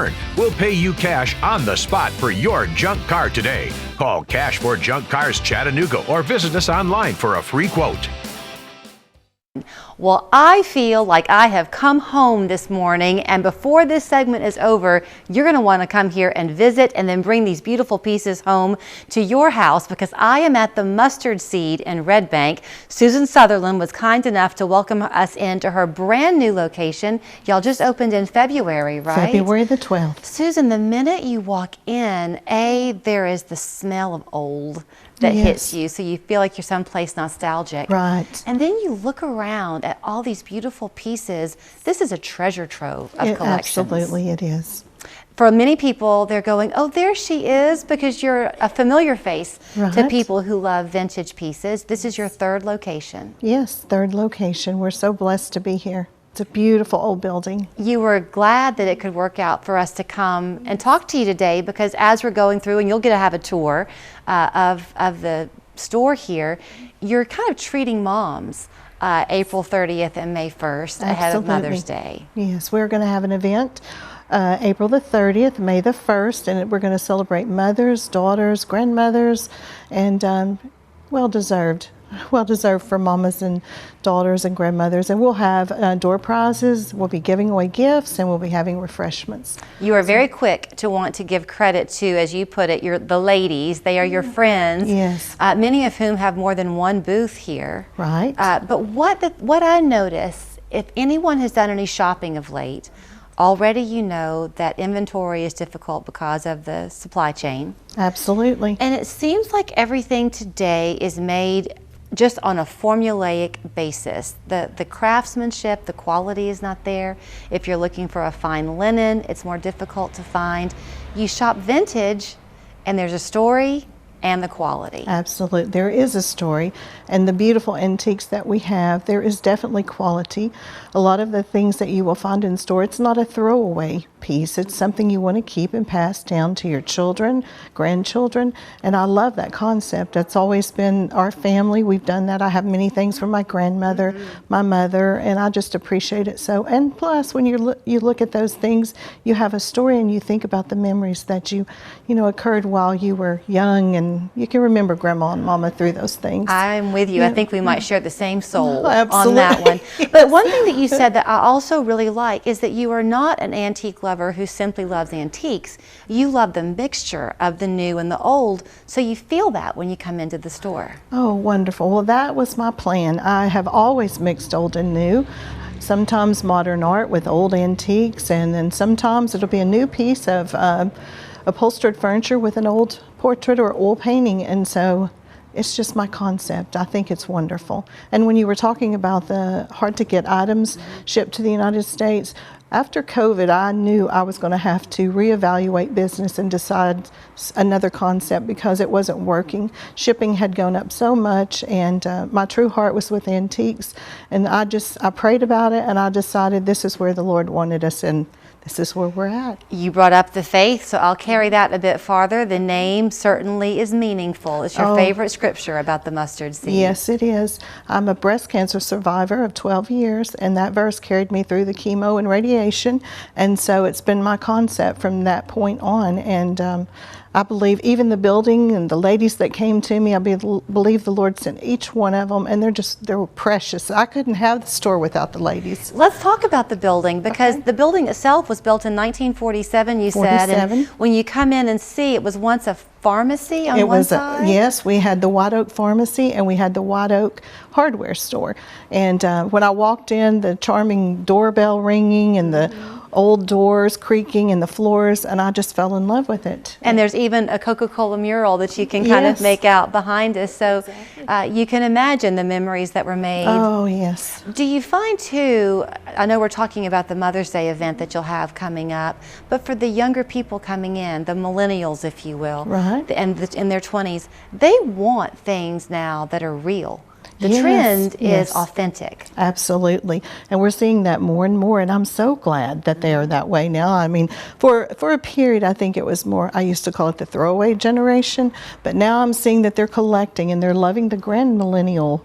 return. We'll pay you cash on the spot for your junk car today. Call Cash for Junk Cars Chattanooga or visit us online for a free quote. Well, I feel like I have come home this morning, and before this segment is over, you're going to want to come here and visit and then bring these beautiful pieces home to your house, because I am at the Mustard Seed in Red Bank. Susan Sutherland was kind enough to welcome us into her brand new location. Y'all just opened in February, right? February the 12th. Susan, the minute you walk in, there is the smell of old that hits you, so you feel like you're someplace nostalgic. Right. And then you look around at all these beautiful pieces. This is a treasure trove of collections. Absolutely, it is. For many people, they're going, oh, there she is, because you're a familiar face to people who love vintage pieces. This is your third location. Yes, third location. We're so blessed to be here. It's a beautiful old building. You were glad that it could work out for us to come and talk to you today, because as we're going through, and you'll get to have a tour of the store here, you're kind of treating moms April 30th and May 1st ahead of Mother's Day. Yes, we're going to have an event April the 30th, May the 1st, and we're going to celebrate mothers, daughters, grandmothers, and well deserved for mamas and daughters and grandmothers. And we'll have door prizes, we'll be giving away gifts, and we'll be having refreshments. You are very quick to want to give credit to, as you put it, the ladies. They are your friends. Yes. Many of whom have more than one booth here. Right. But what I notice, if anyone has done any shopping of late, already you know that inventory is difficult because of the supply chain. Absolutely. And it seems like everything today is made just on a formulaic basis. The craftsmanship, the quality is not there. If you're looking for a fine linen, it's more difficult to find. You shop vintage and there's a story and the quality. Absolutely. There is a story, and the beautiful antiques that we have, there is definitely quality. A lot of the things that you will find in store, it's not a throwaway piece. It's something you want to keep and pass down to your children, grandchildren, and I love that concept. That's always been our family. We've done that. I have many things from my grandmother, my mother, and I just appreciate it so. And plus, when you look at those things, you have a story and you think about the memories that you occurred while you were young, and you can remember Grandma and Mama through those things. I'm with you. I think we might share the same soul Absolutely. on that one. Yes. But one thing that you said that I also really like is that you are not an antique lover who simply loves antiques. You love the mixture of the new and the old, so you feel that when you come into the store. Oh, wonderful. Well, that was my plan. I have always mixed old and new. Sometimes modern art with old antiques, and then sometimes it'll be a new piece of upholstered furniture with an old portrait or oil painting, and so it's just my concept. I think it's wonderful. And when you were talking about the hard-to-get items shipped to the United States, after COVID, I knew I was going to have to reevaluate business and decide another concept because it wasn't working. Shipping had gone up so much, and my true heart was with antiques. And I prayed about it, and I decided this is where the Lord wanted us, and this is where we're at. You brought up the faith, so I'll carry that a bit farther. The name certainly is meaningful. It's your favorite scripture about the mustard seed. Yes, it is. I'm a breast cancer survivor of 12 years, and that verse carried me through the chemo and radiation, and so it's been my concept from that point on. And I believe even the building and the ladies that came to me, I believe the Lord sent each one of them, and they were precious. I couldn't have the store without the ladies. Let's talk about the building, because the building itself was built in 1947, you said. And when you come in and see, it was once a pharmacy on one side? Yes, we had the White Oak Pharmacy and we had the White Oak Hardware Store. And when I walked in, the charming doorbell ringing and the old doors creaking and the floors, and I just fell in love with it. And there's even a Coca-Cola mural that you can kind of make out behind us, so you can imagine the memories that were made. Oh, yes. Do you find too, I know we're talking about the Mother's Day event that you'll have coming up, but for the younger people coming in, the millennials, if you will, and in their 20s, they want things now that are real. The trend is authentic. Absolutely. And we're seeing that more and more, and I'm so glad that they are that way now. I mean, for a period, I think it was more, I used to call it the throwaway generation, but now I'm seeing that they're collecting and they're loving the grand millennial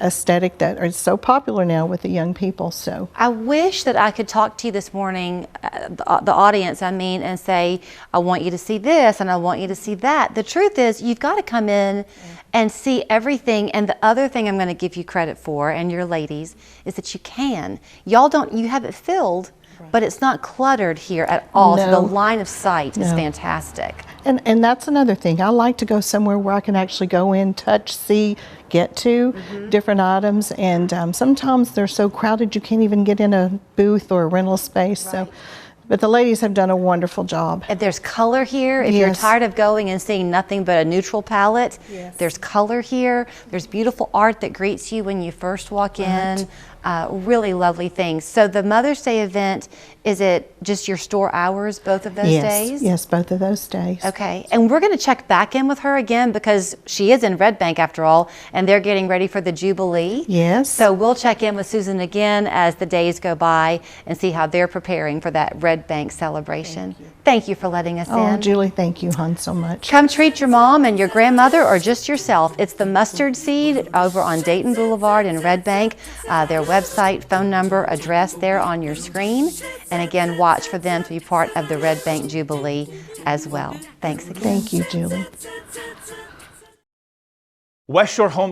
aesthetic that is so popular now with the young people. So I wish that I could talk to you this morning, the audience, I mean, and say, I want you to see this and I want you to see that. The truth is, you've got to come in and see everything. And the other thing I'm going to give you credit for, and your ladies, is that you can. Y'all don't, you have it filled, but it's not cluttered here at all. So No. the line of sight is No. fantastic. And that's another thing. I like to go somewhere where I can actually go in, touch, see, get to different items. And sometimes they're so crowded you can't even get in a booth or a rental space. So, but the ladies have done a wonderful job. And there's color here. If you're Yes. tired of going and seeing nothing but a neutral palette, there's color here. There's beautiful art that greets you when you first walk in. Really lovely things. So the Mother's Day event, is it just your store hours both of those days? Yes, both of those days. Okay, and we're going to check back in with her again because she is in Red Bank after all, and they're getting ready for the Jubilee. Yes. So we'll check in with Susan again as the days go by and see how they're preparing for that Red Bank celebration. Thank you for letting us Oh, in. Julie, thank you, hon, so much. Come treat your mom and your grandmother or just yourself. It's the Mustard Seed over on Dayton Boulevard in Red Bank. Their website, phone number, address there on your screen. And again, watch for them to be part of the Red Bank Jubilee as well. Thanks again. Thank you, Julie. West Shore Home